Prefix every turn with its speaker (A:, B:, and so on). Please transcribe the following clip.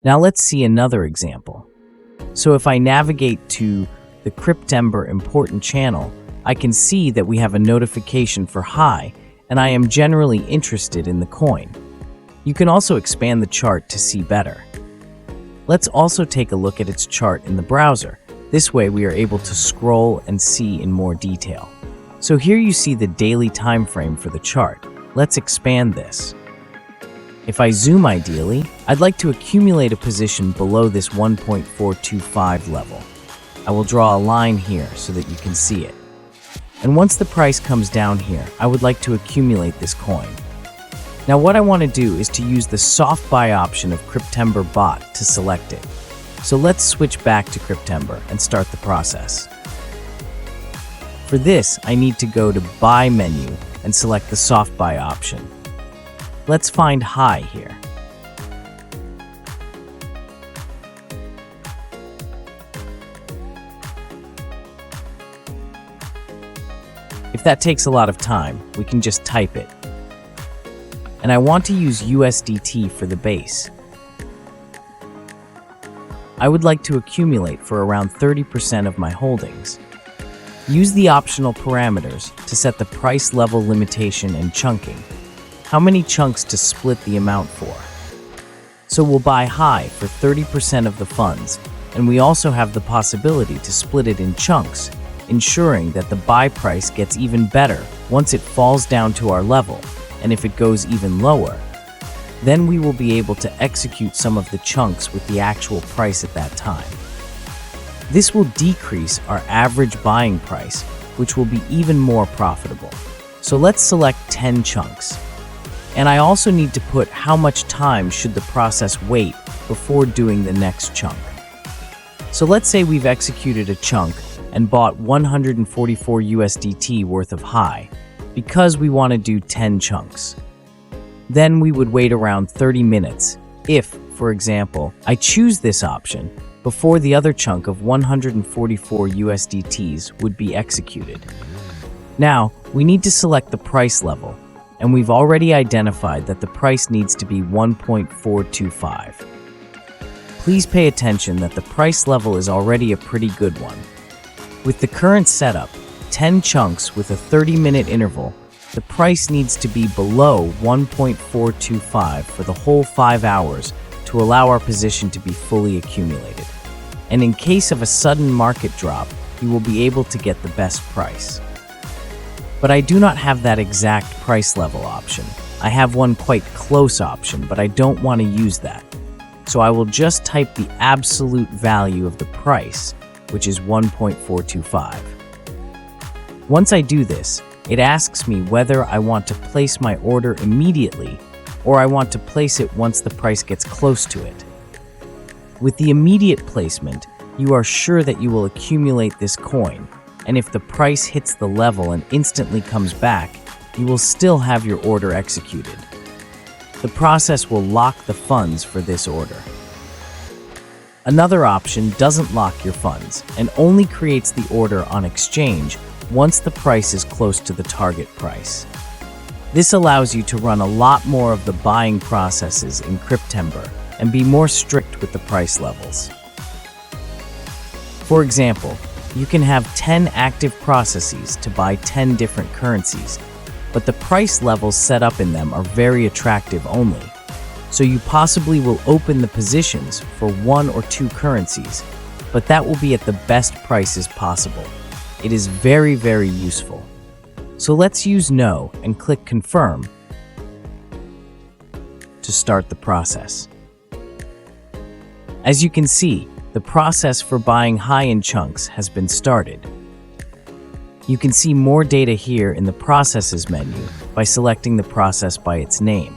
A: Now let's see another example. So if I navigate to the Cryptember important channel, I can see that we have a notification for high, and I am generally interested in the coin. You can also expand the chart to see better. Let's also take a look at its chart in the browser. This way we are able to scroll and see in more detail. So here you see the daily time frame for the chart. Let's expand this. If I zoom ideally, I'd like to accumulate a position below this 1.425 level. I will draw a line here so that you can see it. And once the price comes down here, I would like to accumulate this coin. Now what I want to do is to use the soft buy option of Cryptember bot to select it. So let's switch back to Cryptember and start the process. For this, I need to go to Buy menu and select the soft buy option. Let's find high here. If that takes a lot of time, we can just type it. And I want to use USDT for the base. I would like to accumulate for around 30% of my holdings. Use the optional parameters to set the price level limitation and chunking. How many chunks to split the amount for? So we'll buy high for 30% of the funds, and we also have the possibility to split it in chunks, ensuring that the buy price gets even better once it falls down to our level, and if it goes even lower, then we will be able to execute some of the chunks with the actual price at that time. This will decrease our average buying price, which will be even more profitable. So let's select 10 chunks. And I also need to put how much time should the process wait before doing the next chunk. So let's say we've executed a chunk and bought 144 USDT worth of high, because we want to do 10 chunks. Then we would wait around 30 minutes if, for example, I choose this option before the other chunk of 144 USDTs would be executed. Now, we need to select the price level, and we've already identified that the price needs to be 1.425. Please pay attention that the price level is already a pretty good one. With the current setup, 10 chunks with a 30-minute interval, the price needs to be below 1.425 for the whole 5 hours to allow our position to be fully accumulated. And in case of a sudden market drop, you will be able to get the best price. But I do not have that exact price level option. I have one quite close option, but I don't want to use that. So I will just type the absolute value of the price, which is 1.425. Once I do this, it asks me whether I want to place my order immediately or I want to place it once the price gets close to it. With the immediate placement, you are sure that you will accumulate this coin, and if the price hits the level and instantly comes back, you will still have your order executed. The process will lock the funds for this order. Another option doesn't lock your funds and only creates the order on exchange once the price is close to the target price. This allows you to run a lot more of the buying processes in Cryptember and be more strict with the price levels. For example, you can have 10 active processes to buy 10 different currencies, but the price levels set up in them are very attractive only. So you possibly will open the positions for 1 or 2 currencies, but that will be at the best prices possible. It is very, very useful. So let's use No and click Confirm to start the process. As you can see, the process for buying high in chunks has been started. You can see more data here in the Processes menu by selecting the process by its name.